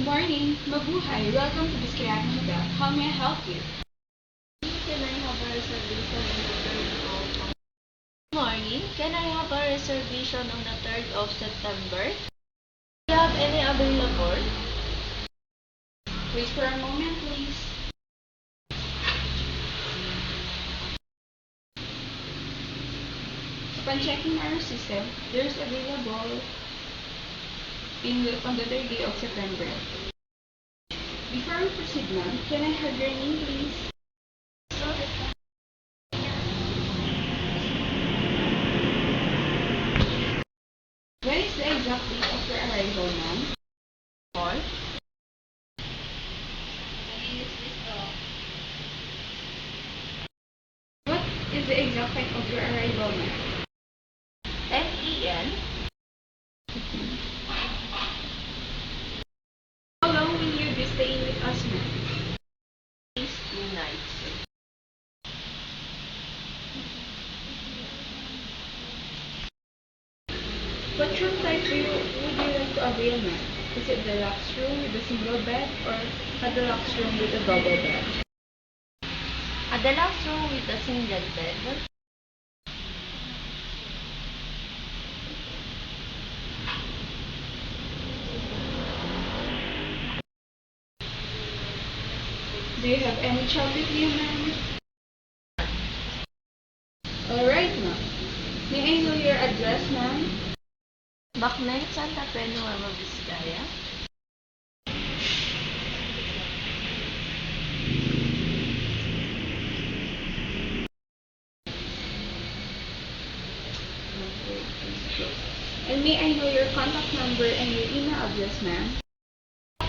Morning, mabuhay. Welcome to Vizcayan Hotel. How may I help you? Can I have a reservation on the 3rd of Morning? Can I have a reservation on the 3rd of September? Do you have any available? Wait for a moment, please. Upon checking our system, there's available on the 3rd day of September. Before we proceed, ma'am, can I have your name, please? When is the exact date of your arrival, ma'am? Or What is the exact time of your arrival, ma'am? 10 a.m. How long will you be staying with us, ma'am? 2 nights. What room type would you like to avail, ma'am? Is it the deluxe room with a single bed or a deluxe room with a double bed? A deluxe room with a single bed. Do you have any child with you, ma'am? Alright, ma'am. May I know your address, ma'am? Bacmen, Santa Fe, Nueva Vizcaya. And may I know your contact number and your email address, ma'am?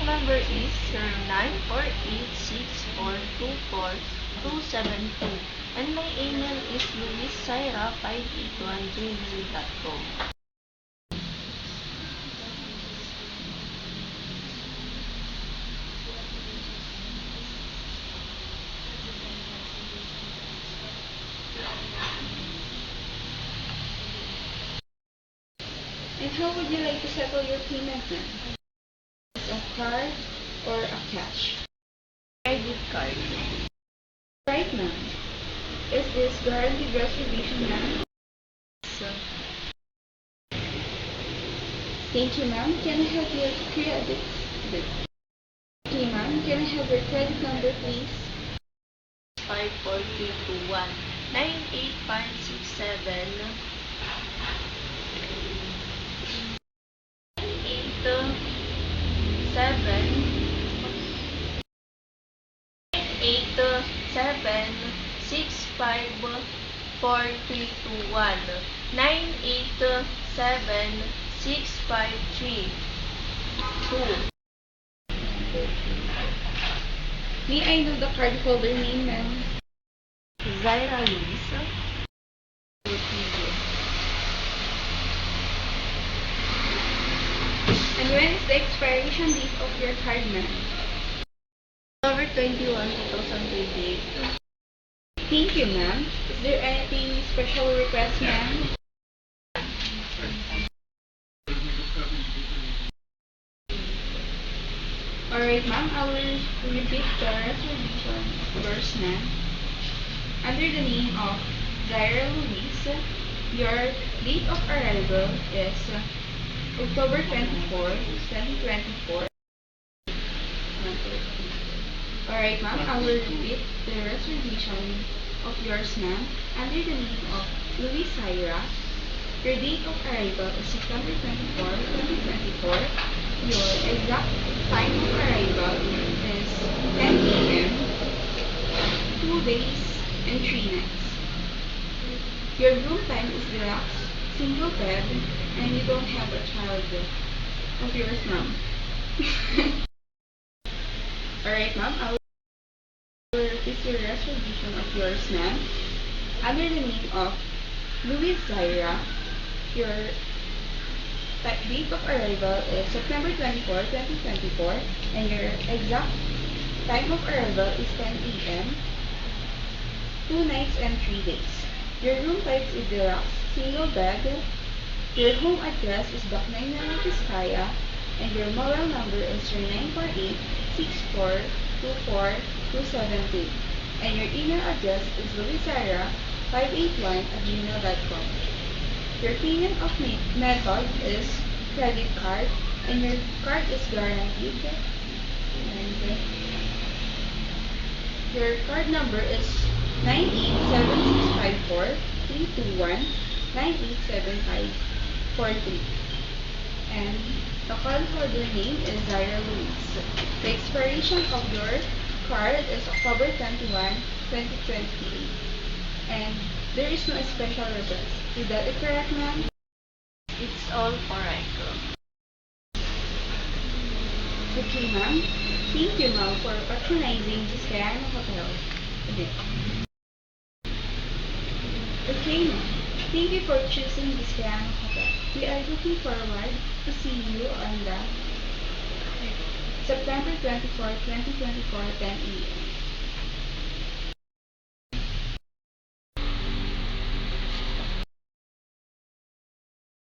Number is 0948642472 and my email is luissaira581gmail.com. And how would you like to settle your payment, ma'am? Is it a card or a cash? Credit card. Right, ma'am. Is this guaranteed reservation, ma'am? So, Thank you, ma'am. Can I have your credit? Okay, ma'am. Can I have your credit number, please? 54321 98567 987654321 May I know the cardholder name, ma'am? Zaira Luis. And when is the expiration date of your card, ma'am? October 21, 2028. Thank you, ma'am. Is there anything special request, ma'am? Alright, ma'am. I will repeat the reservation of yours, ma'am. Under the name of Zaira Luis, your date of arrival is October 24, 2024. Alright, ma'am. I will repeat the reservation of yours, ma'am. Under the name of Luis Zaira, your date of arrival is September 24, 2024. Your exact time of arrival is 10 a.m. 2 days and 3 nights. Your room type is deluxe, single bed, and you don't have a child of yours, ma'am. Alright, ma'am. I will repeat your reservation of yours, ma'am. Under the name of Luis Zaira, your date of arrival is September 24, 2024, and your exact time of arrival is 10 a.m. 2 nights and 3 days. Your room type is deluxe, single bed. Your home address is Bacmen, Nueva Vizcaya, and your mobile number is your 948-6424-272, and your email address is luisara581@gmail.com. Your payment of method is credit card, and your card is guaranteed. And your card number is 987654-321-987543. And the cardholder name is Zaira Luis. The expiration of your card is October 21, 2028. And there is no special request. Is that correct, ma'am? It's all correct, girl. Okay, ma'am. Thank you, ma'am, for patronizing Giscayano Hotel today. Okay, ma'am. Thank you for choosing Giscayano Hotel. We are looking forward to see you on the September 24, 2024, 10 a.m.